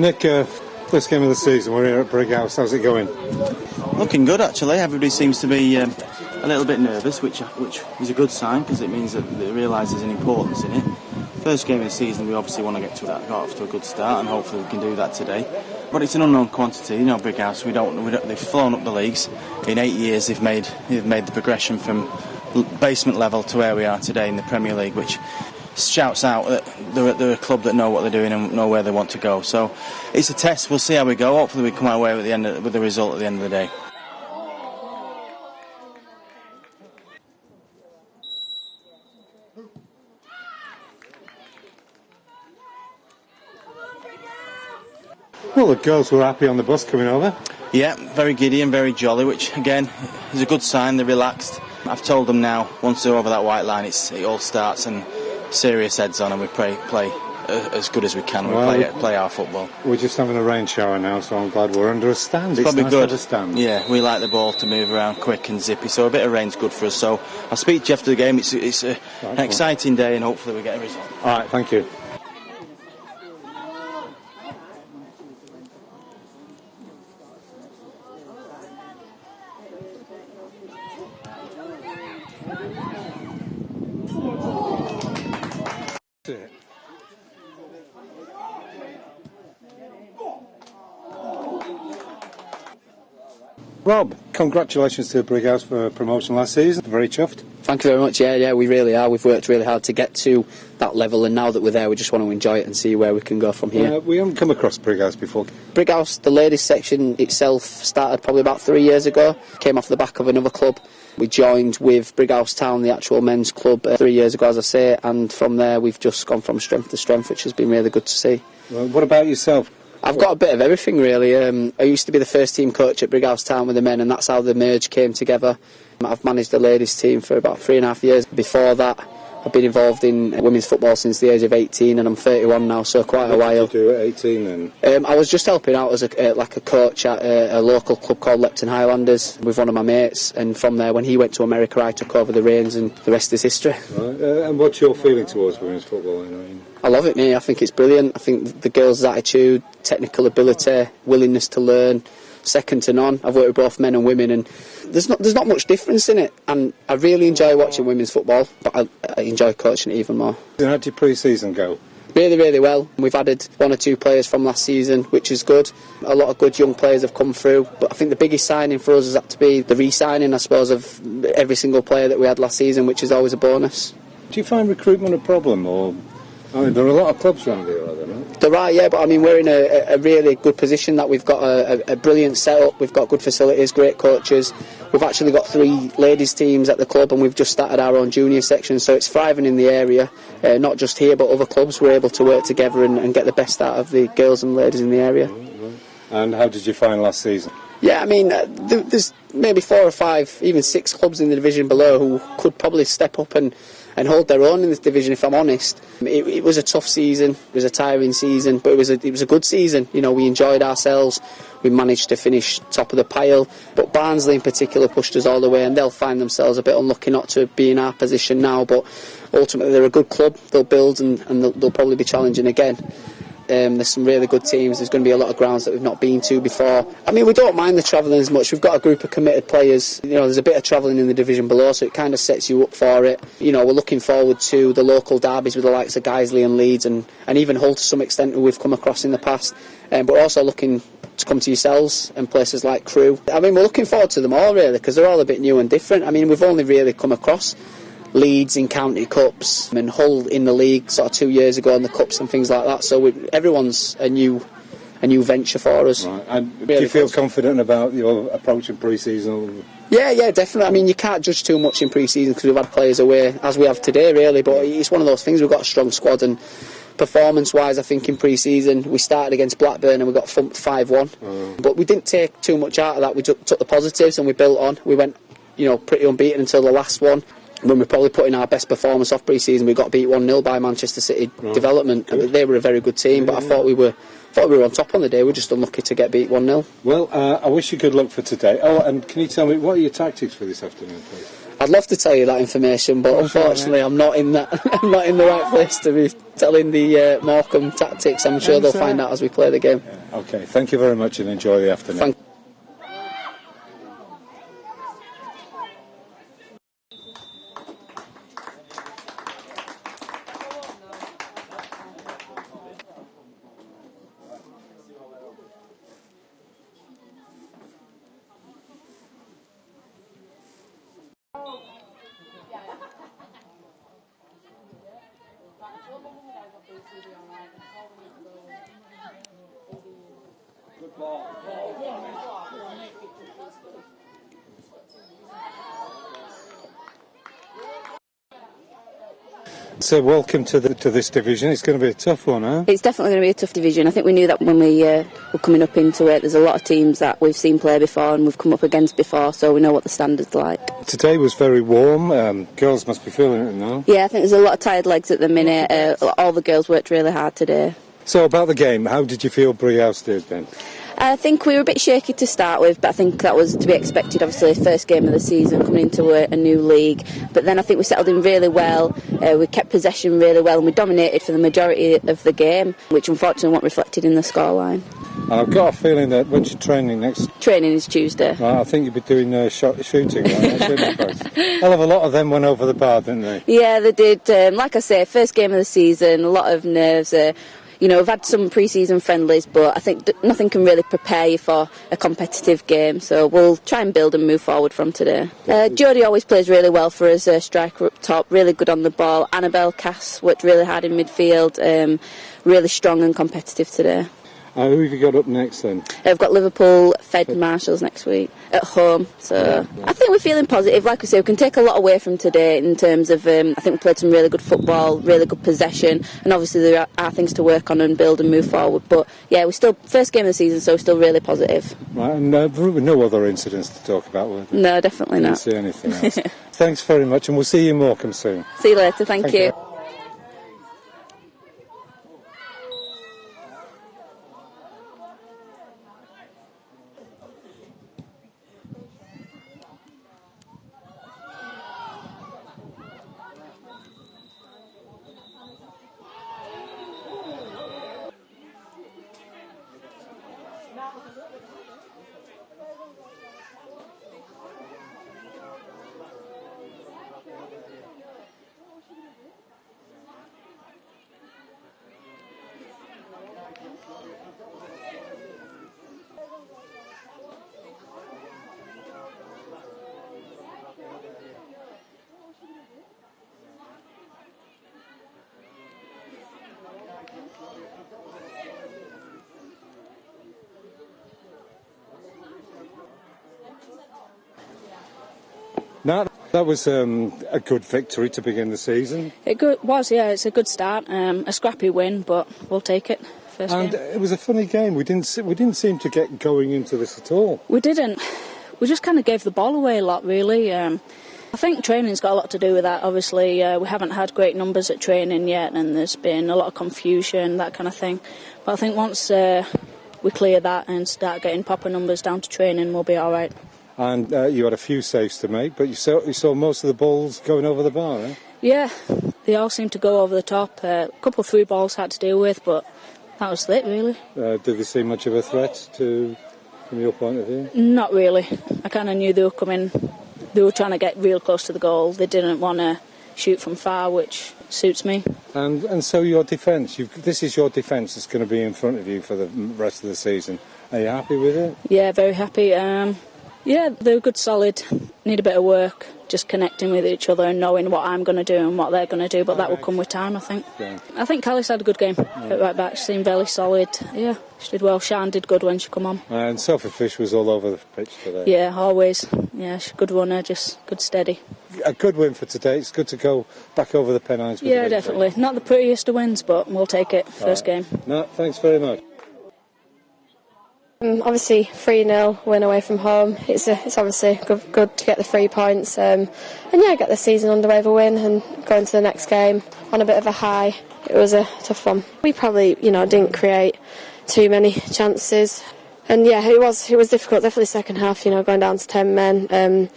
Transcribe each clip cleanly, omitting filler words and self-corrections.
Nick, first game of the season, we're here at Brighouse. How's it going? Looking good, actually. Everybody seems to be a little bit nervous, which is a good sign because it means that they realise there's an importance in it. First game of the season, we obviously want to get off to a good start, and hopefully we can do that today. But it's an unknown quantity, you know. Brighouse, they've flown up the leagues. In 8 years, they've made the progression from basement level to where we are today in the Premier League, which shouts out that they're a club that know what they're doing and know where they want to go. So it's a test. We'll see how we go. Hopefully we come away with the result at the end of the day. Well, the girls were happy on the bus coming over. Yeah, very giddy and very jolly, which again is a good sign. They're relaxed. I've told them now, once they're over that white line, it all starts and serious heads on, and we play as good as we can. We play our football. We're just having a rain shower now, so I'm glad we're under a stand. It's probably nice good. To have a stand. Yeah, we like the ball to move around quick and zippy, so a bit of rain's good for us. So I'll speak to you after the game. It's an exciting day, and hopefully we get a result. All right, thank you. Rob, congratulations to Brighouse for promotion last season. Very chuffed. Thank you very much. Yeah, we really are. We've worked really hard to get to that level, and now that we're there, we just want to enjoy it and see where we can go from here. We haven't come across Brighouse before. Brighouse, the ladies section itself, started probably about 3 years ago. Came off the back of another club. We joined with Brighouse Town, the actual men's club, 3 years ago, as I say, and from there we've just gone from strength to strength, which has been really good to see. Well, what about yourself? I've got a bit of everything, really. I used to be the first team coach at Brighouse Town with the men, and that's how the merge came together. I've managed the ladies team for about 3.5 years. Before that, I've been involved in women's football since the age of 18, and I'm 31 now, so quite a while. What did you do at 18 then? I was just helping out as a coach at a local club called Lepton Highlanders with one of my mates, and from there, when he went to America, I took over the reins, and the rest is history. Right. And what's your feeling towards women's football? I love it, mate. I think it's brilliant. I think the girls' attitude, technical ability, willingness to learn, second to none. I've worked with both men and women, and there's not much difference in it. And I really enjoy watching women's football, but I enjoy coaching it even more. How did your pre-season go? Really, really well. We've added 1 or 2 players from last season, which is good. A lot of good young players have come through, but I think the biggest signing for us has had to be the re-signing, I suppose, of every single player that we had last season, which is always a bonus. Do you find recruitment a problem, or... there are a lot of clubs around here, are there not? There are, yeah, but we're in a really good position that we've got a brilliant setup, we've got good facilities, great coaches. We've actually got 3 ladies teams at the club, and we've just started our own junior section, so it's thriving in the area, not just here but other clubs. We're able to work together and get the best out of the girls and ladies in the area. Right. And how did you find last season? Yeah, there's maybe 4 or 5, even 6 clubs in the division below who could probably step up and hold their own in this division, if I'm honest. It was a tough season, it was a tiring season, but it was a good season. You know, we enjoyed ourselves, we managed to finish top of the pile, but Barnsley in particular pushed us all the way, and they'll find themselves a bit unlucky not to be in our position now, but ultimately they're a good club. They'll build and they'll probably be challenging again. There's some really good teams. There's going to be a lot of grounds that we've not been to before. We don't mind the travelling as much. We've got a group of committed players. There's a bit of travelling in the division below, so it kind of sets you up for it. We're looking forward to the local derbies with the likes of Guiseley and Leeds, and even Hull to some extent, who we've come across in the past. But we're also looking to come to yourselves and places like Crewe. We're looking forward to them all, really, because they're all a bit new and different. We've only really come across Leeds in county cups and Hull in the league sort of 2 years ago in the cups and things like that, so everyone's a new venture for us. Right. And do you feel confident about your approach in pre-season? Yeah, definitely. You can't judge too much in pre-season because we've had players away, as we have today, really, but it's one of those things. We've got a strong squad, and performance-wise, I think in pre-season we started against Blackburn and we got thumped 5-1, but we didn't take too much out of that. We took the positives and we built on. We went pretty unbeaten until the last one. when we probably put in our best performance off pre-season, we got beat 1-0 by Manchester City Development. Good. They were a very good team, but I thought we were on top on the day. We're just unlucky to get beat 1-0. Well, I wish you good luck for today. Oh, and can you tell me, what are your tactics for this afternoon, please? I'd love to tell you that information, but unfortunately I'm not in that. I'm not in the right place to be telling the Morecambe tactics. I'm sure they'll find out as we play the game. Yeah. Okay, thank you very much and enjoy the afternoon. So welcome to this division. It's going to be a tough one, huh? It's definitely going to be a tough division. I think we knew that when we were coming up into it. There's a lot of teams that we've seen play before and we've come up against before, so we know what the standard's like. Today was very warm. Girls must be feeling it now. Yeah, I think there's a lot of tired legs at the minute. All the girls worked really hard today. So about the game, how did you feel Brighouse did then? I think we were a bit shaky to start with, but I think that was to be expected. Obviously, first game of the season, coming into a new league. But then I think we settled in really well. We kept possession really well, and we dominated for the majority of the game, which unfortunately wasn't reflected in the scoreline. And I've got a feeling that when's your training next? Training is Tuesday. Right, I think you'll be doing shooting. Right? Hell of a lot of them went over the bar, didn't they? Yeah, they did. Like I say, first game of the season, a lot of nerves. You know, we've had some pre-season friendlies, but I think nothing can really prepare you for a competitive game. So we'll try and build and move forward from today. Jodie always plays really well for us, striker up top, really good on the ball. Annabelle Cass worked really hard in midfield, really strong and competitive today. Who have you got up next then? We've got Liverpool, Fed Marshalls next week at home. So I think we're feeling positive. Like I say, we can take a lot away from today in terms of, I think we played some really good football, really good possession, and obviously there are things to work on and build and move forward. But yeah, we're still first game of the season, so we're still really positive. Right, and there were no other incidents to talk about, were there? No, definitely not. Didn't see anything else. Thanks very much, and we'll see you in Morecambe soon. See you later. Thank you. Now, that was a good victory to begin the season. It was, yeah. It's a good start. A scrappy win, but we'll take it. First game. It was a funny game. We didn't seem to get going into this at all. We didn't. We just kind of gave the ball away a lot, really. I think training's got a lot to do with that. Obviously, we haven't had great numbers at training yet, and there's been a lot of confusion, that kind of thing. But I think once we clear that and start getting proper numbers down to training, we'll be all right. And you had a few saves to make, but you saw most of the balls going over the bar, eh? Yeah, they all seemed to go over the top. A couple of through balls had to deal with, but that was it, really. Did they seem much of a threat from your point of view? Not really. I kind of knew they were coming. They were trying to get real close to the goal. They didn't want to shoot from far, which suits me. And so your defence, this is your defence that's going to be in front of you for the rest of the season. Are you happy with it? Yeah, very happy. Yeah, they're good, solid. Need a bit of work, just connecting with each other and knowing what I'm going to do and what they're going to do, but that will come with time, I think. Yeah. I think Callie's had a good game at right back. She seemed very solid. Yeah, she did well. Shan did good when she come on. And Sophie Fish was all over the pitch today. Yeah, always. Yeah, she's a good runner, just good steady. A good win for today. It's good to go back over the Pennines with Yeah, definitely. Not the prettiest of wins, but we'll take it. First game. No, thanks very much. Obviously 3-0 win away from home. It's obviously good to get the 3 points and get the season underway with a win and go into the next game on a bit of a high. It was a tough one. We probably didn't create too many chances, and it was difficult. Definitely second half, going down to 10 men.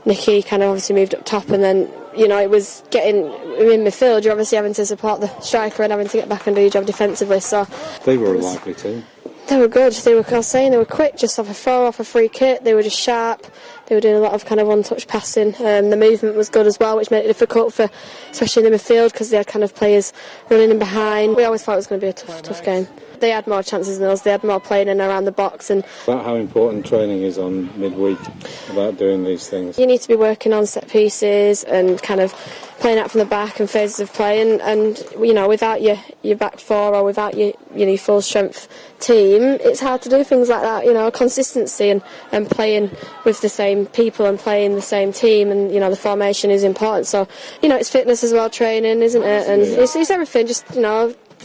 Nikki kind of obviously moved up top, and then it was getting in midfield. You're obviously having to support the striker and having to get back and do your job defensively. So they were a likely team. They were good. They were quick, just off a throw, off a free kick. They were just sharp. They were doing a lot of kind of one-touch passing. The movement was good as well, which made it difficult for, especially in the midfield, because they had kind of players running in behind. We always thought it was going to be a tough game. They had more chances than us. They had more playing in and around the box. And about how important training is on midweek about doing these things. You need to be working on set pieces and kind of playing out from the back and phases of play. And without your back four or without your full strength team, it's hard to do things like that. Consistency and playing with the same people and playing the same team, and the formation is important. So it's fitness as well, training, isn't it? And it's everything. Just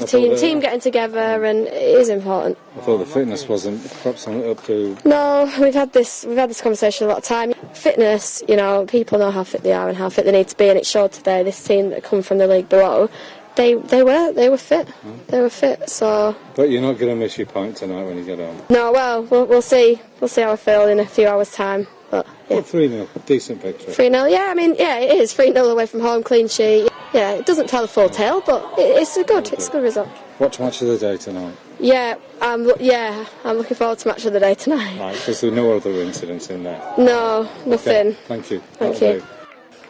team getting together, and it is important. I thought the fitness wasn't perhaps up to. No, we've had this conversation a lot of time. Fitness, people know how fit they are and how fit they need to be, and it showed today. This team that come from the league below, they were fit. They were fit. So. But you're not going to miss your pint tonight when you get home. No, well, we'll see. We'll see how I feel in a few hours' time. But yeah. Well, 3-0, decent victory. 3-0, yeah. I mean, it is 3-0 away from home, clean sheet. Yeah, it doesn't tell the full tale, but it's a good result. Watch match of the day tonight. Yeah, I'm looking forward to match of the day tonight. Right, because there were no other incidents in there. No, nothing. Okay, thank you. Thank you.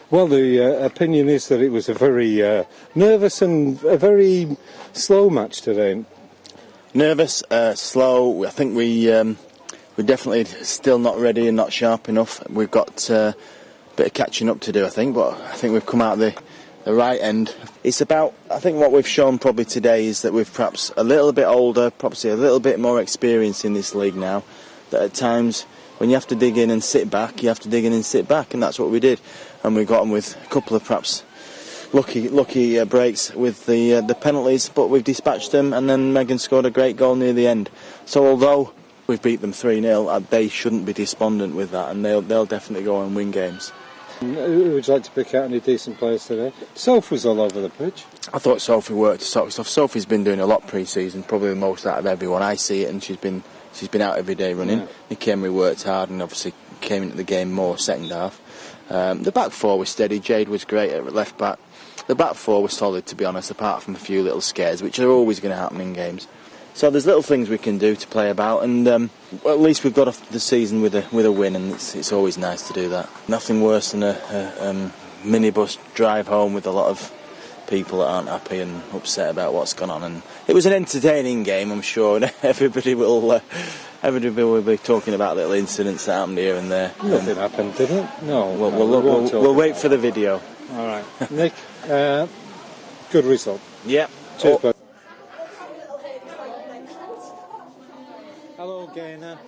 Well, the opinion is that it was a very nervous and a very slow match today. Nervous, slow. I think we're definitely still not ready and not sharp enough. We've got a bit of catching up to do, I think, but I think we've come out the right end. It's about, I think what we've shown probably today is that we're perhaps a little bit older, perhaps a little bit more experienced in this league now, that at times when you have to dig in and sit back, you have to dig in and sit back, and that's what we did. And we got them with a couple of perhaps lucky breaks with the penalties, but we've dispatched them, and then Megan scored a great goal near the end. So although we've beat them 3-0, they shouldn't be despondent with that, and they'll definitely go and win games. Who would you like to pick out any decent players today? Sophie was all over the pitch. I thought Sophie worked her socks off. Sophie's been doing a lot pre-season, probably the most out of everyone. I see it, and she's been out every day running. Yeah. Nikki Emery worked hard and obviously came into the game more second half. The back four was steady. Jade was great at left back. The back four was solid, to be honest, apart from a few little scares, which are always going to happen in games. So there's little things we can do to play about, and at least we've got off the season with a win, and it's always nice to do that. Nothing worse than a minibus drive home with a lot of people that aren't happy and upset about what's gone on. And it was an entertaining game, I'm sure, and everybody will be talking about little incidents that happened here and there. Nothing happened, did it? No. We'll wait for the video. All right, Nick. Good result. Yeah. Cheers, bud. Hello, Gaynor.